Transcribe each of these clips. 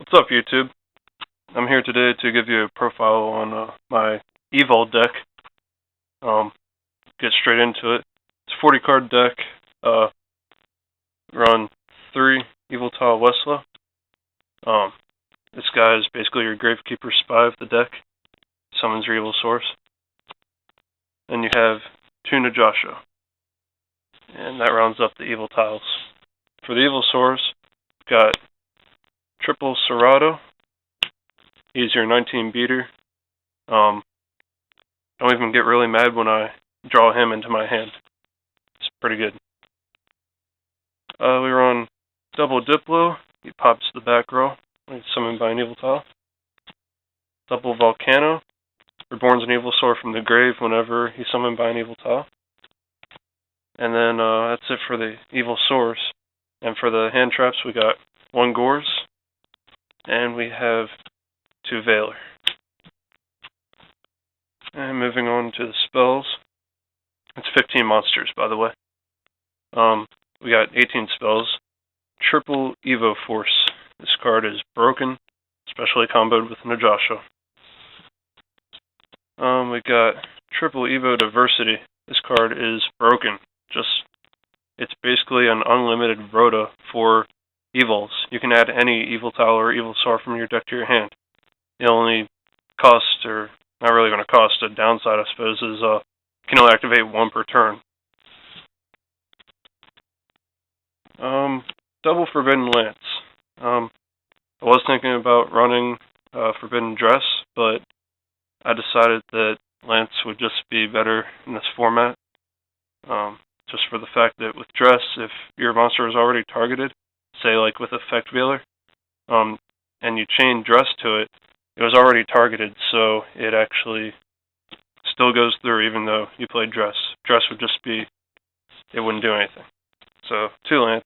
What's up, YouTube? I'm here today to give you a profile on my Evol deck. Get straight into it. It's a 40-card deck. Run 3 Evoltile Westlo. This guy is basically your Gravekeeper Spy of the deck. Summons your Evolsaurs. Then you have 2 Najasho. And that rounds up the Evoltiles. For the Evolsaurs, we've got Torrential Cerato. He's your 19 beater. Don't even get really mad when I draw him into my hand. It's pretty good. We run double Diplo. He pops the back row when he's summoned by an Evoltile. Double Vulcano. Reborns an Evolsaur from the grave whenever he's summoned by an Evoltile. And then that's it for the Evolsaurs. And for the hand traps, we got 1 Gorz. And we have 2 Valor. And moving on to the spells. It's 15 monsters, by the way. We got 18 spells. Triple Evo-Force. This card is broken, especially comboed with Najasho. We got Triple Evo-Diversity. This card is broken. It's basically an unlimited rota for Evols. You can add any Evoltile or Evolsaur from your deck to your hand. The only cost, or not really going to cost, a downside I suppose, is you can only activate 1 per turn. Double Forbidden Lance. I was thinking about running Forbidden Dress, but I decided that Lance would just be better in this format. Just for the fact that with Dress, if your monster is already targeted, say like with Effect Veiler, and you chain Dress to it, it was already targeted, so it actually still goes through even though you played Dress. Dress would just be, it wouldn't do anything. So, 2 Lance.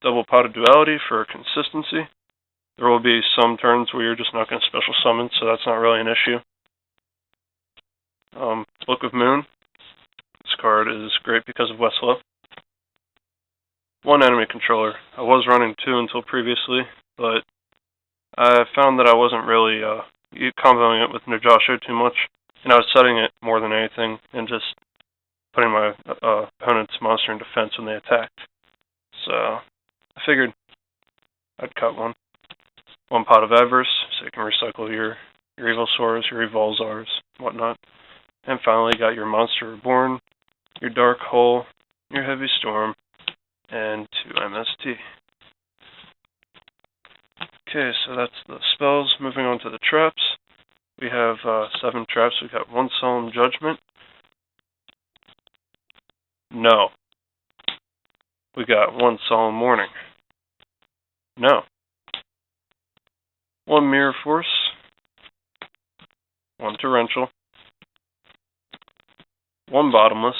Double Pot of Duality for consistency. There will be some turns where you're just not going to special summon, so that's not really an issue. Book of Moon. This card is great because of Westlo. 1 enemy controller. I was running 2 until previously, but I found that I wasn't really comboing it with Najasho too much, and I was setting it more than anything, and just putting my opponent's monster in defense when they attacked. So, I figured I'd cut 1. 1 Pot of Avarice, so you can recycle your Evolsaurs, your Evolzars, whatnot. And finally, you got your Monster Reborn, your Dark Hole, your Heavy Storm, and 2 MST. Okay, so that's the spells. Moving on to the traps. We have 7 traps. We got 1 Solemn Judgment. No. We got 1 Solemn Warning. No. 1 Mirror Force. 1 Torrential. 1 Bottomless.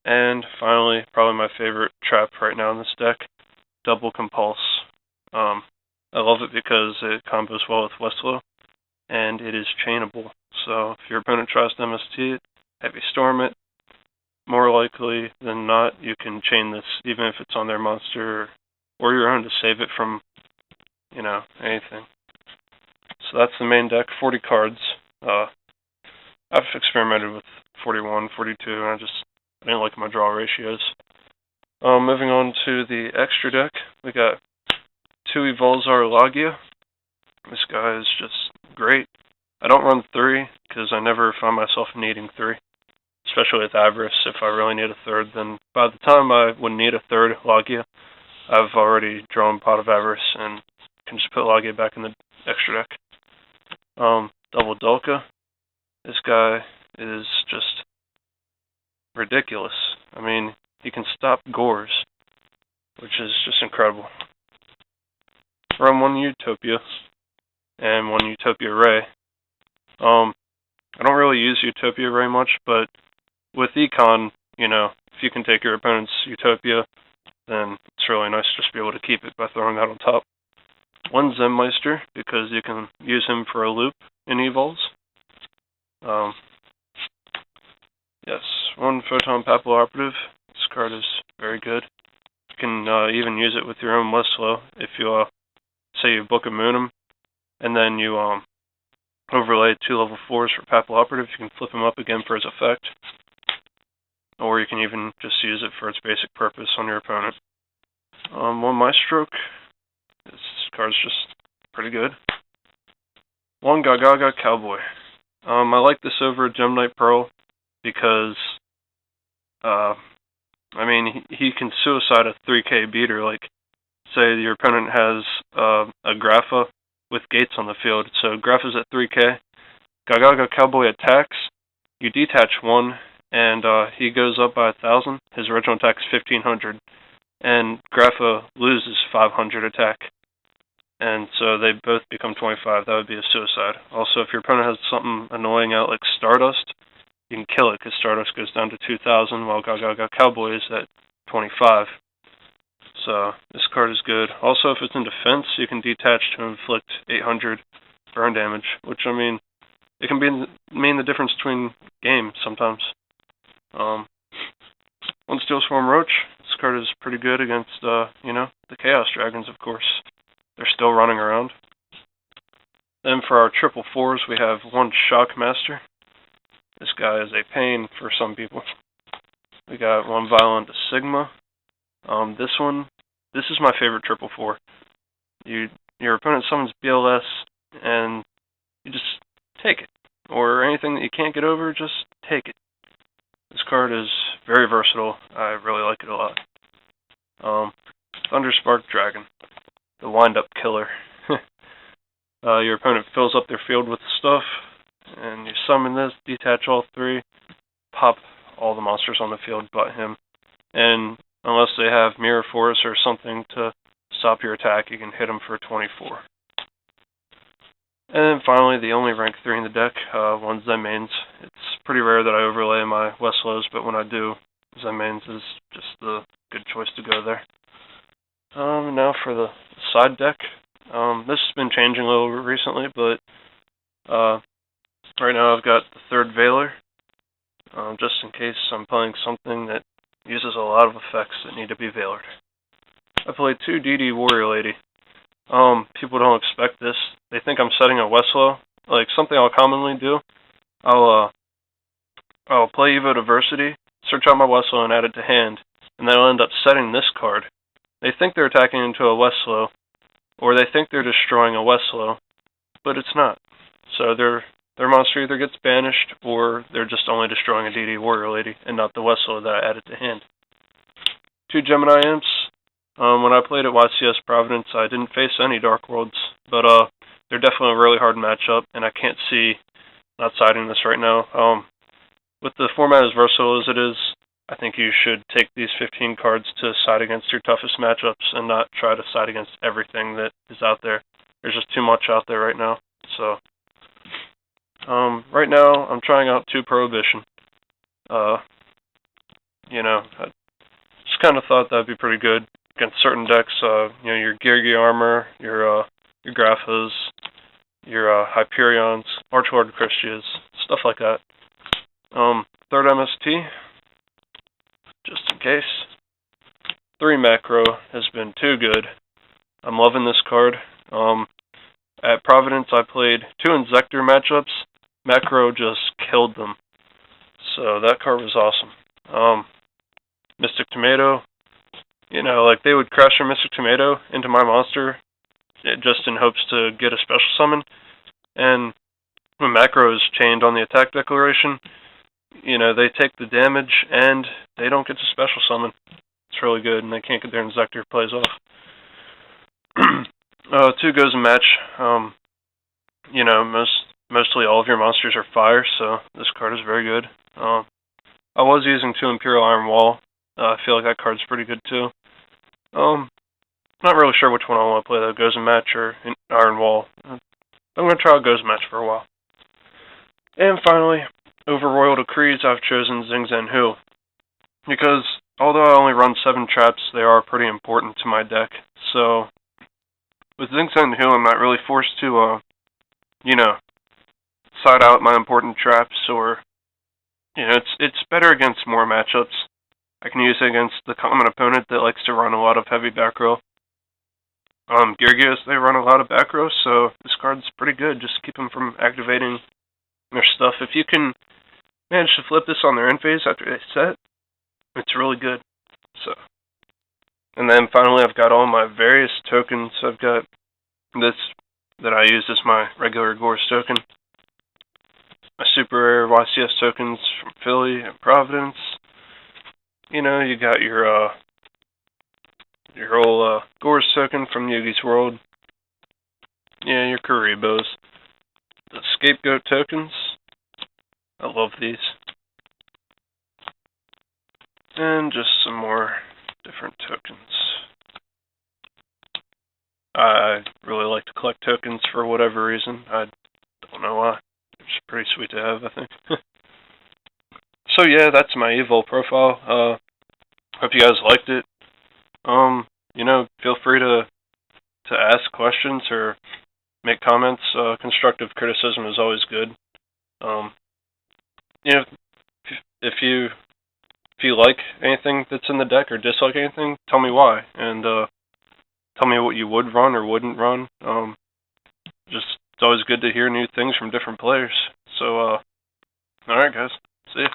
And finally, probably my favorite trap right now in this deck, double Compulse. I love it because it combos well with Westlo, and it is chainable. So if your opponent tries to MST it, Heavy Storm it, more likely than not, you can chain this even if it's on their monster or your own to save it from, anything. So that's the main deck, 40 cards. I've experimented with 41, 42, and I didn't like my draw ratios. Moving on to the extra deck, we got 2 Evolzar Laggia. This guy is just great. I don't run 3 because I never find myself needing 3, especially with Avarice. If I really need a 3rd, then by the time I would need a 3rd Laggia, I've already drawn Pot of Avarice and can just put Laggia back in the extra deck. Double Dolkka. This guy is just ridiculous. I mean, he can stop Gorz, which is just incredible. Run 1 Utopia and 1 Utopia Ray. I don't really use Utopia Ray much, but with Econ, if you can take your opponent's Utopia, then it's really nice to just be able to keep it by throwing that on top. 1 Zenmaister, because you can use him for a loop in Evols. Yes, 1 Photon Papilloperative. This card is very good. You can even use it with your own Westlo. If you, say you book a Moon'em, and then you overlay 2 level 4s for Papilloperative, you can flip him up again for his effect. Or you can even just use it for its basic purpose on your opponent. One Maestroke. This card's just pretty good. One Gagaga Cowboy. I like this over Gemini Pearl because, I mean, he can suicide a 3k beater. Like, say your opponent has a Grapha with gates on the field. So Grapha's at 3k. Gagaga Cowboy attacks. You detach 1, and he goes up by 1,000. His original attack is 1,500. And Grapha loses 500 attack. And so they both become 25. That would be a suicide. Also, if your opponent has something annoying out like Stardust, you can kill it because Stardust goes down to 2,000 while Gagaga Cowboy is at 25. So this card is good. Also, if it's in defense, you can detach to inflict 800 burn damage, which, I mean, it can mean the difference between games sometimes. One Steelswarm Roach. This card is pretty good against, you know, the Chaos Dragons, of course. They're still running around. Then for our triple 4s, we have one Shockmaster. This guy is a pain for some people. We got one Vylon Disigma. This is my favorite triple 4. Your opponent summons BLS, and you just take it. Or anything that you can't get over, just take it. This card is very versatile. I really like it a lot. Thunderspark Dragon. The wind-up killer. Your opponent fills up their field with stuff, and you summon this, detach all 3, pop all the monsters on the field but him. And unless they have Mirror Force or something to stop your attack, you can hit him for 24. And then finally, the only rank 3 in the deck, one Zenmains. It's pretty rare that I overlay my Westlos, but when I do, Zenmains is just the good choice to go there. Now for the side deck. This has been changing a little recently, but right now I've got the 3rd Veiler, just in case I'm playing something that uses a lot of effects that need to be Veilered. I played 2 DD Warrior Lady. People don't expect this. They think I'm setting a Westlo. Like, something I'll commonly do, I'll play Evo-Diversity, search out my Westlo and add it to hand, and then I'll end up setting this card. They think they're attacking into a Westlo, or they think they're destroying a Westlo, but it's not. So their monster either gets banished, or they're just only destroying a DD Warrior Lady, and not the Westlo that I added to hand. 2 Gemini Imps. When I played at YCS Providence, I didn't face any Dark Worlds, but they're definitely a really hard matchup, and I can't see not siding this right now. With the format as versatile as it is, I think you should take these 15 cards to side against your toughest matchups and not try to side against everything that is out there. There's just too much out there right now. So, right now, I'm trying out 2 Prohibition. You know, I just kind of thought that'd be pretty good against certain decks. You know, your Gigi Armor, your Graphas, your Hyperions, Archlord Christias, stuff like that. 3rd MST. Just in case. 3 Macro has been too good. I'm loving this card. At Providence, I played 2 Inzektor matchups. Macro just killed them. So that card was awesome. Mystic Tomato. You know, like, they would crash your Mystic Tomato into my monster just in hopes to get a special summon. And when Macro is chained on the attack declaration, you know, they take the damage and they don't get to special summon. It's really good, and they can't get their Inzektor plays off. 2 goes a match. You know, mostly all of your monsters are fire, so this card is very good. I was using 2 Imperial Iron Wall. I feel like that card's pretty good too. Not really sure which one I want to play though, Goes a Match or Iron Wall. I'm going to try Goes a Match for a while. And finally, over Royal Decrees, I've chosen Xing Zhen Hu, because although I only run 7 traps, they are pretty important to my deck. So with Xing Zhen Hu, I'm not really forced to, you know, side out my important traps, or, you know, it's better against more matchups. I can use it against the common opponent that likes to run a lot of heavy back row. Gyarados, they run a lot of back row, so this card's pretty good. Just keep them from activating their stuff. If you can manage to flip this on their end phase after they set, it's really good. So, and then finally, I've got all my various tokens. I've got this that I use as my regular Gorz token. My super rare YCS tokens from Philly and Providence. You know, you got your whole Gorz token from Yugi's World. Yeah, your Karibos. The Scapegoat tokens. I love these. And just some more different tokens. I really like to collect tokens for whatever reason. I don't know why. It's pretty sweet to have, I think. So yeah, that's my Evol profile. Hope you guys liked it. You know, feel free to ask questions or make comments. Constructive criticism is always good. You know, if you like anything that's in the deck or dislike anything, tell me why, and tell me what you would run or wouldn't run. Just it's always good to hear new things from different players. So, alright guys, see ya.